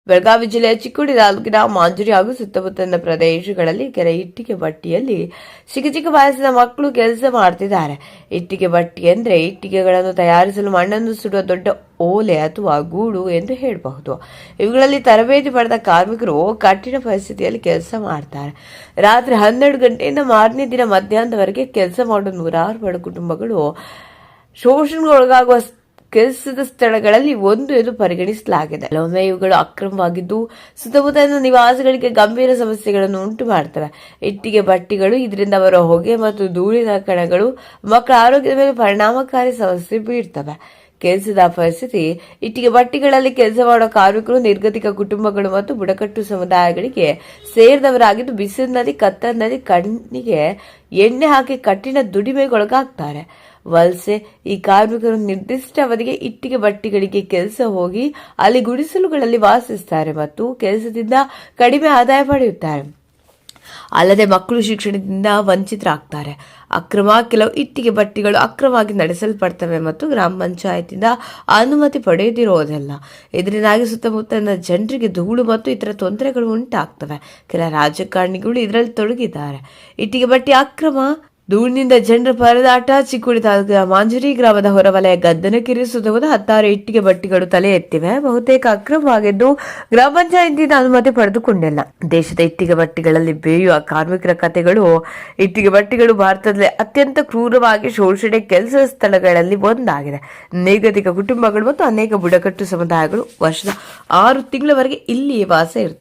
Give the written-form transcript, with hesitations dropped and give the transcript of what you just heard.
ಬೆಳಗಾವಿ ಜಿಲ್ಲೆಯ ಚಿಕ್ಕೋಡಿ ತಾಲೂಕಿನ ಮಾಂಜರಿ ಹಾಗೂ ಸುತ್ತಮುತ್ತಲಿನ ಪ್ರದೇಶಗಳಲ್ಲಿ ಕೆರೆ ಇಟ್ಟಿಗೆ ಬಟ್ಟಿಯಲ್ಲಿ ಚಿಕ್ಕ ಚಿಕ್ಕ ವಯಸ್ಸಿನ ಮಕ್ಕಳು ಕೆಲಸ ಮಾಡುತ್ತಿದ್ದಾರೆ. ಇಟ್ಟಿಗೆ ಬಟ್ಟಿ ಎಂದರೆ ಇಟ್ಟಿಗೆಗಳನ್ನು ತಯಾರಿಸಲು ಮಣ್ಣನ್ನು ಸುಡುವ ದೊಡ್ಡ ಓಲೆ ಅಥವಾ ಗೂಡು ಎಂದು ಹೇಳಬಹುದು. ಇವುಗಳಲ್ಲಿ ತರಬೇತಿ ಪಡೆದ ಕಾರ್ಮಿಕರು ಕಠಿಣ ಪರಿಸ್ಥಿತಿಯಲ್ಲಿ ಕೆಲಸ ಮಾಡ್ತಾರೆ. ರಾತ್ರಿ 12 ಗಂಟೆಯಿಂದ ಮಾರನೇ ದಿನ ಮಧ್ಯಾಹ್ನದವರೆಗೆ ಕೆಲಸ ಮಾಡುವ ನೂರಾರು ಬಡ ಕುಟುಂಬಗಳು ಶೋಷಣೆಗೊಳಗಾಗುವ ಕೆಲಸದ ಸ್ಥಳಗಳಲ್ಲಿ ಒಂದು ಎಂದು ಪರಿಗಣಿಸಲಾಗಿದೆ. ಕೆಲವೊಮ್ಮೆ ಇವುಗಳು ಅಕ್ರಮವಾಗಿದ್ದು ಸುತ್ತಮುತ್ತಲಿನ ನಿವಾಸಿಗಳಿಗೆ ಗಂಭೀರ ಸಮಸ್ಯೆಗಳನ್ನು ಉಂಟು ಮಾಡುತ್ತವೆ. ಇಟ್ಟಿಗೆ ಬಟ್ಟಿಗಳು ಇದರಿಂದ ಬರುವ ಹೊಗೆ ಮತ್ತು ಧೂಳಿನ ಕಣಗಳು ಮಕ್ಕಳ ಆರೋಗ್ಯದ ಮೇಲೆ ಪರಿಣಾಮಕಾರಿ ಸಮಸ್ಯೆ ಬೀರ್ತವೆ. ಕೆಲಸದ ಪರಿಸ್ಥಿತಿ ಇಟ್ಟಿಗೆ ಬಟ್ಟಿಗಳಲ್ಲಿ ಕೆಲಸ ಮಾಡುವ ಕಾರ್ಮಿಕರು ನಿರ್ಗತಿಕ ಕುಟುಂಬಗಳು ಮತ್ತು ಬುಡಕಟ್ಟು ಸಮುದಾಯಗಳಿಗೆ ಸೇರಿದವರಾಗಿದ್ದು ಬಿಸಿಲಿನಲ್ಲಿ ಕತ್ತಲಿನಲ್ಲಿ ಕಣ್ಣಿಗೆ ಎಣ್ಣೆ ಹಾಕಿ ಕಠಿಣ ದುಡಿಮೆಗೊಳಗಾಗ್ತಾರೆ. ವಲಸೆ ಈ ಕಾರ್ಮಿಕರು ನಿರ್ದಿಷ್ಟ ಅವಧಿಗೆ ಇಟ್ಟಿಗೆ ಬಟ್ಟಿಗಳಿಗೆ ಕೆಲಸ ಹೋಗಿ ಅಲ್ಲಿ ಗುಡಿಸಲುಗಳಲ್ಲಿ ವಾಸಿಸುತ್ತಾರೆ ಮತ್ತು ಕೆಲಸದಿಂದ ಕಡಿಮೆ ಆದಾಯ ಪಡೆಯುತ್ತಾರೆ. ಅಲ್ಲದೆ ಮಕ್ಕಳು ಶಿಕ್ಷಣದಿಂದ ವಂಚಿತರಾಗ್ತಾರೆ. ಕೆಲವು ಇಟ್ಟಿಗೆ ಬಟ್ಟಿಗಳು ಅಕ್ರಮವಾಗಿ ನಡೆಸಲ್ಪಡ್ತವೆ ಮತ್ತು ಗ್ರಾಮ ಪಂಚಾಯತಿಂದ ಅನುಮತಿ ಪಡೆಯದಿರುವುದಿಲ್ಲ. ಇದರಿಂದಾಗಿ ಸುತ್ತಮುತ್ತಲಿನ ಜನರಿಗೆ ಧೂಳು ಮತ್ತು ಇತರ ತೊಂದರೆಗಳು ಉಂಟಾಗ್ತವೆ. ಕೆಲ ರಾಜಕಾರಣಿಗಳು ಇದರಲ್ಲಿ ತೊಡಗಿದ್ದಾರೆ. ಇಟ್ಟಿಗೆ ಬಟ್ಟಿ ಅಕ್ರಮ ಧೂಳಿನಿಂದ ಜನರ ಪರದಾಟ. ಚಿಕ್ಕೋಡಿ ತಾಲೂಕಿನ ಮಾಂಜರಿ ಗ್ರಾಮದ ಹೊರವಲಯ ಗದ್ದನಕೆರೆ ಸುತ್ತಮುತ್ತ 16 ಇಟ್ಟಿಗೆ ಬಟ್ಟಿಗಳು ತಲೆ ಎತ್ತಿವೆ. ಬಹುತೇಕ ಅಕ್ರಮವಾಗಿದ್ದು ಗ್ರಾಮ ಪಂಚಾಯತಿಯಿಂದ ಅನುಮತಿ ಪಡೆದುಕೊಂಡಿಲ್ಲ. ದೇಶದ ಇಟ್ಟಿಗೆ ಬಟ್ಟಿಗಳಲ್ಲಿ ಬೇಯುವ ಕಾರ್ಮಿಕರ ಕಥೆಗಳು. ಇಟ್ಟಿಗೆ ಬಟ್ಟಿಗಳು ಭಾರತದಲ್ಲಿ ಅತ್ಯಂತ ಕ್ರೂರವಾಗಿ ಶೋಷಣೆ ಕೆಲಸದ ಸ್ಥಳಗಳಲ್ಲಿ ಒಂದಾಗಿದೆ. ನಿರ್ಗತಿಕ ಕುಟುಂಬಗಳು ಮತ್ತು ಅನೇಕ ಬುಡಕಟ್ಟು ಸಮುದಾಯಗಳು ವರ್ಷದ 6 ತಿಂಗಳವರೆಗೆ ಇಲ್ಲಿಯೇ ವಾಸ ಇರುತ್ತವೆ.